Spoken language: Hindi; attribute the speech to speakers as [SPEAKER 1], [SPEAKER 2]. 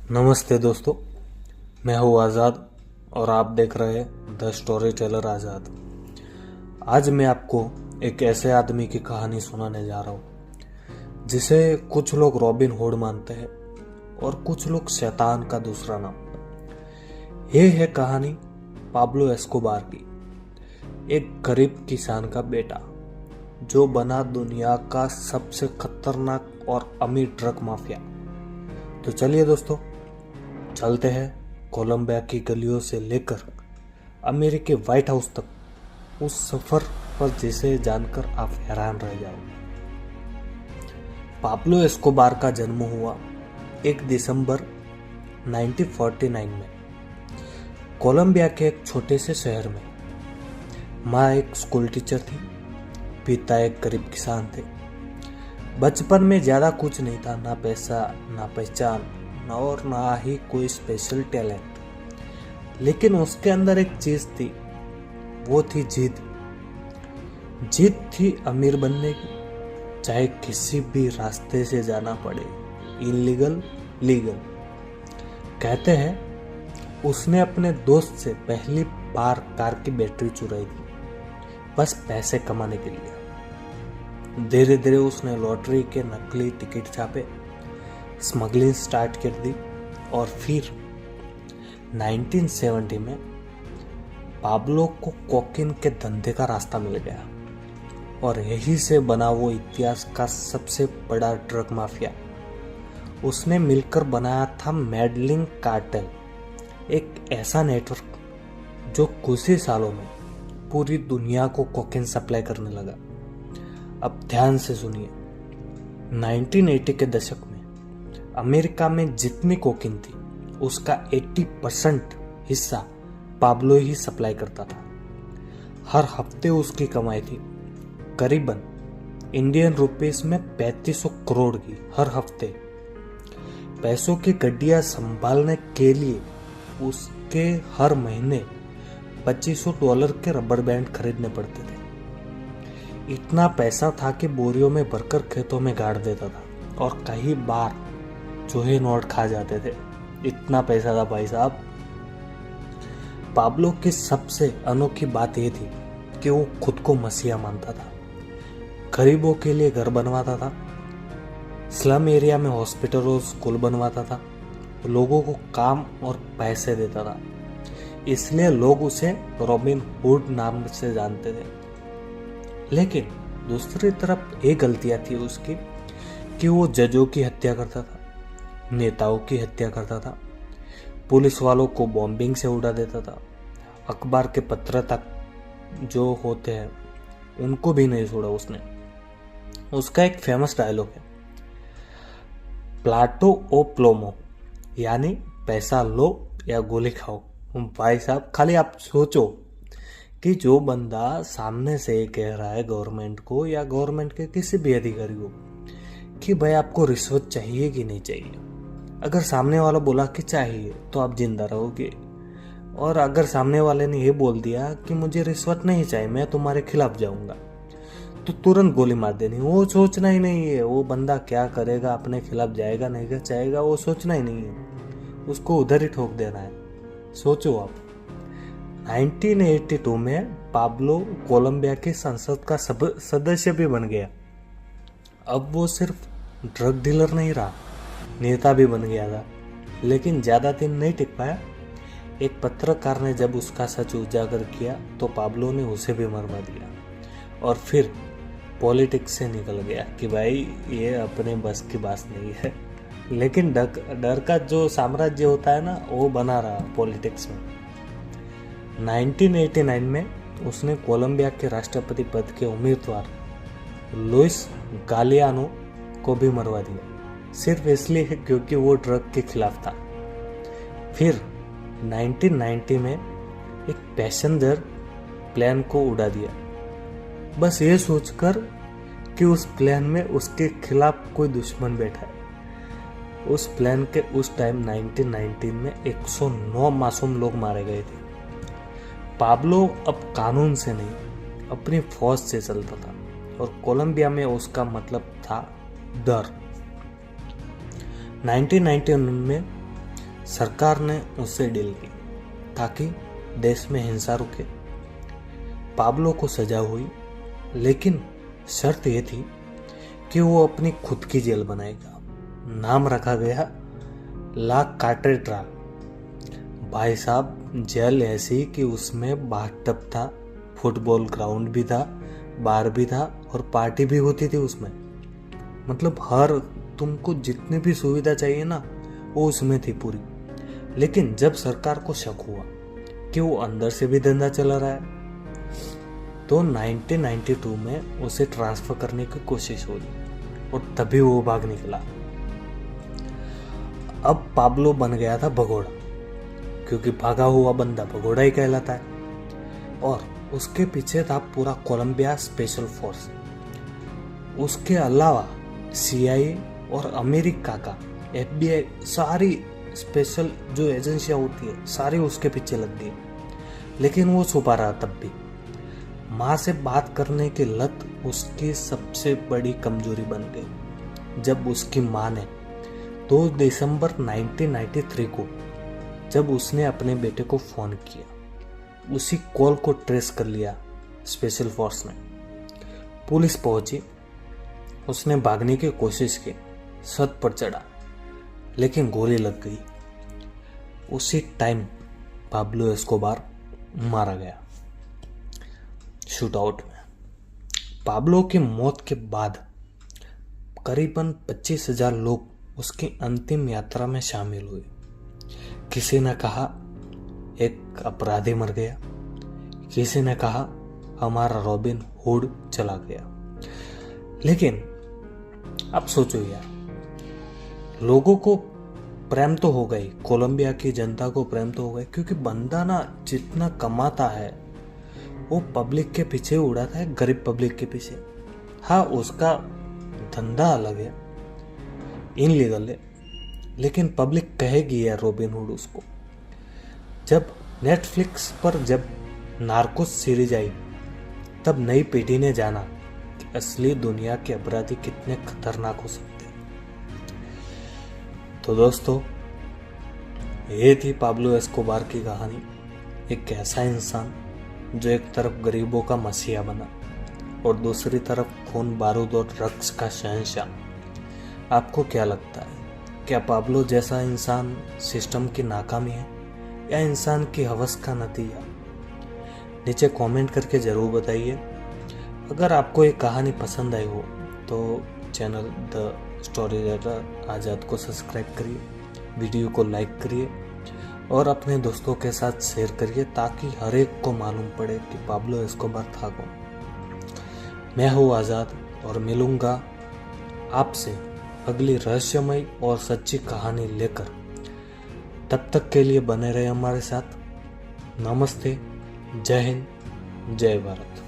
[SPEAKER 1] नमस्ते दोस्तों, मैं हूँ आज़ाद और आप देख रहे हैं द स्टोरी टेलर आज़ाद। आज मैं आपको एक ऐसे आदमी की कहानी सुनाने जा रहा हूँ जिसे कुछ लोग रॉबिन हुड मानते हैं और कुछ लोग शैतान का दूसरा नाम। ये है कहानी पाब्लो एस्कोबार की, एक गरीब किसान का बेटा जो बना दुनिया का सबसे खतरनाक और अमीर ड्रग माफिया। तो चलिए दोस्तों, चलते हैं कोलंबिया की गलियों से लेकर अमेरिकी व्हाइट हाउस तक उस सफर पर जिसे जानकर आप हैरान रह जाओगे। पाब्लो एस्कोबार का जन्म हुआ 1 दिसंबर 1949 में कोलंबिया के एक छोटे से शहर में। माँ एक स्कूल टीचर थी, पिता एक गरीब किसान थे। बचपन में ज्यादा कुछ नहीं था, ना पैसा ना पहचान और ना ही कोई स्पेशल टैलेंट, लेकिन उसके अंदर एक चीज थी, वो थी जिद। जिद थी अमीर बनने की, चाहे किसी भी रास्ते से जाना पड़े, इलीगल लीगल। कहते हैं उसने अपने दोस्त से पहली बार कार की बैटरी चुराई थी, बस पैसे कमाने के लिए। धीरे धीरे उसने लॉटरी के नकली टिकट छापे, स्मगलिंग स्टार्ट कर दी और फिर 1970 में पाब्लो को कोकीन के धंधे का रास्ता मिल गया और यही से बना वो इतिहास का सबसे बड़ा ड्रग माफिया। उसने मिलकर बनाया था मेडलिंग कार्टेल, एक ऐसा नेटवर्क जो कुछ ही सालों में पूरी दुनिया को कोकीन सप्लाई करने लगा। अब ध्यान से सुनिए, 1980 के दशक में अमेरिका में जितनी कोकीन थी उसका 80% हिस्सा पाब्लो ही सप्लाई करता था। हर हफ्ते उसकी कमाई थी करीबन इंडियन रुपीस में 3500 करोड़ की हर हफ्ते। पैसों की गड्डियां संभालने के लिए उसके हर महीने $2500 के रबर बैंड खरीदने पड़ते थे। इतना पैसा था कि बोरियों में भरकर खेतों में गाड़ देता था और कई बार चूहे नोट खा जाते थे। इतना पैसा था भाई साहब। पाब्लो की सबसे अनोखी बात यह थी कि वो खुद को मसीहा मानता था। गरीबों के लिए घर बनवाता था, स्लम एरिया में हॉस्पिटल और स्कूल बनवाता था, लोगों को काम और पैसे देता था। इसलिए लोग उसे रॉबिन हुड नाम से जानते थे। लेकिन दूसरी तरफ एक गलतियां थी उसकी कि वो जजों की हत्या करता था, नेताओं की हत्या करता था, पुलिस वालों को बॉम्बिंग से उड़ा देता था, अखबार के पत्रकार जो होते हैं उनको भी नहीं छोड़ा उसने। उसका एक फेमस डायलॉग है, प्लाटो ओ प्लोमो, यानी पैसा लो या गोली खाओ। भाई साहब, खाली आप सोचो कि जो बंदा सामने से कह रहा है गवर्नमेंट को या गवर्नमेंट के किसी भी अधिकारी को कि भाई आपको रिश्वत चाहिए कि नहीं चाहिए, अगर सामने वाला बोला कि चाहिए तो आप जिंदा रहोगे, और अगर सामने वाले ने ये बोल दिया कि मुझे रिश्वत नहीं चाहिए, मैं तुम्हारे खिलाफ जाऊंगा, तो तुरंत गोली मार देनी। वो सोचना ही नहीं है वो बंदा क्या करेगा, अपने खिलाफ जाएगा नहीं जाएगा, वो सोचना ही नहीं है, उसको उधर ही ठोक देना है। सोचो आप, 1982 में पाब्लो कोलंबिया की संसद का सदस्य भी बन गया। अब वो सिर्फ ड्रग डीलर नहीं रहा, नेता भी बन गया था। लेकिन ज्यादा दिन नहीं टिक पाया। एक पत्रकार ने जब उसका सच उजागर किया तो पाब्लो ने उसे भी मरवा दिया और फिर पॉलिटिक्स से निकल गया कि भाई ये अपने बस की बात नहीं है। लेकिन डर का जो साम्राज्य होता है ना, वो बना रहा पॉलिटिक्स में। 1989 में उसने कोलंबिया के राष्ट्रपति पद के उम्मीदवार लुइस गालियानो को भी मरवा दिया, सिर्फ इसलिए क्योंकि वो ड्रग के खिलाफ था। फिर 1990 में एक पैसेंजर प्लेन को उड़ा दिया, बस ये सोचकर कि उस प्लेन में उसके खिलाफ कोई दुश्मन बैठा है। उस प्लेन के उस टाइम 1919 में 109 मासूम लोग मारे गए थे। पाब्लो अब कानून से नहीं अपनी फौज से चलता था और कोलंबिया में उसका मतलब था डर। 1991 में सरकार ने उससे डील की ताकि देश में हिंसा रुके। पाब्लो को सजा हुई, लेकिन शर्त यह थी कि वो अपनी खुद की जेल बनाएगा। नाम रखा गया ला कैथेड्रल। भाई साहब, जेल ऐसी कि उसमें बाथटब था, फुटबॉल ग्राउंड भी था, बार भी था और पार्टी भी होती थी उसमें। मतलब हर तुमको जितनी भी सुविधा चाहिए ना, वो उसमें थी पूरी। लेकिन जब सरकार को शक हुआ कि वो अंदर से भी धंधा चला रहा है, तो 1992 में उसे ट्रांसफर करने की कोशिश हुई और तभी वो भाग निकला। अब पाब्लो बन गया था भगोड़ा, क्योंकि भागा हुआ बंदा भगोड़ा ही कहलाता है। और उसके पीछे था पूरा कोलंबिया स्पेशल फोर्स। उसके अलावा CIA और अमेरिका का FBI, सारी स्पेशल जो एजेंसियां होती है सारी उसके पीछे लग गई। लेकिन वो छुपा रहा तब भी। माँ से बात करने की लत उसकी सबसे बड़ी कमजोरी बन गई। जब उसकी माँ ने 2 दिसंबर 1993 को जब उसने अपने बेटे को फोन किया, उसी कॉल को ट्रेस कर लिया स्पेशल फोर्स ने। पुलिस पहुंची, उसने भागने की कोशिश की, छत पर चढ़ा, लेकिन गोली लग गई। उसी टाइम पाब्लो एस्कोबार मारा गया शूटआउट में। पाब्लो की मौत के बाद करीबन 25,000 लोग उसकी अंतिम यात्रा में शामिल हुए। किसी ने कहा एक अपराधी मर गया, किसी ने कहा हमारा रॉबिन हुड चला गया। लेकिन अब सोचो यार, लोगों को प्रेम तो हो गई, कोलंबिया की जनता को प्रेम तो हो गई, क्योंकि बंदा ना जितना कमाता है वो पब्लिक के पीछे उड़ाता है, गरीब पब्लिक के पीछे। हाँ, उसका धंधा अलग है, इनलीगल है, लेकिन पब्लिक कहेगी यार रॉबिन हुड उसको। जब नेटफ्लिक्स पर जब नार्कोस सीरीज आई, तब नई पीढ़ी ने जाना कि असली दुनिया के अपराधी कितने खतरनाक हो सकते हैं। तो दोस्तों, ये थी पाब्लो एस्कोबार की कहानी। एक ऐसा इंसान जो एक तरफ गरीबों का मसीहा बना और दूसरी तरफ खून बारूद और ड्रग्स का शहंशाह। आपको क्या लगता है, क्या पाब्लो जैसा इंसान सिस्टम की नाकामी है या इंसान की हवस का नतीजा? नीचे कमेंट करके ज़रूर बताइए। अगर आपको ये कहानी पसंद आई हो तो चैनल द स्टोरी राइटर आज़ाद को सब्सक्राइब करिए, वीडियो को लाइक करिए और अपने दोस्तों के साथ शेयर करिए, ताकि हर एक को मालूम पड़े कि पाब्लो एस्कोबार था कौन। मैं हूँ आज़ाद और मिलूँगा आपसे अगली रहस्यमय और सच्ची कहानी लेकर। तब तक के लिए बने रहे हमारे साथ। नमस्ते, जय हिंद, जय भारत।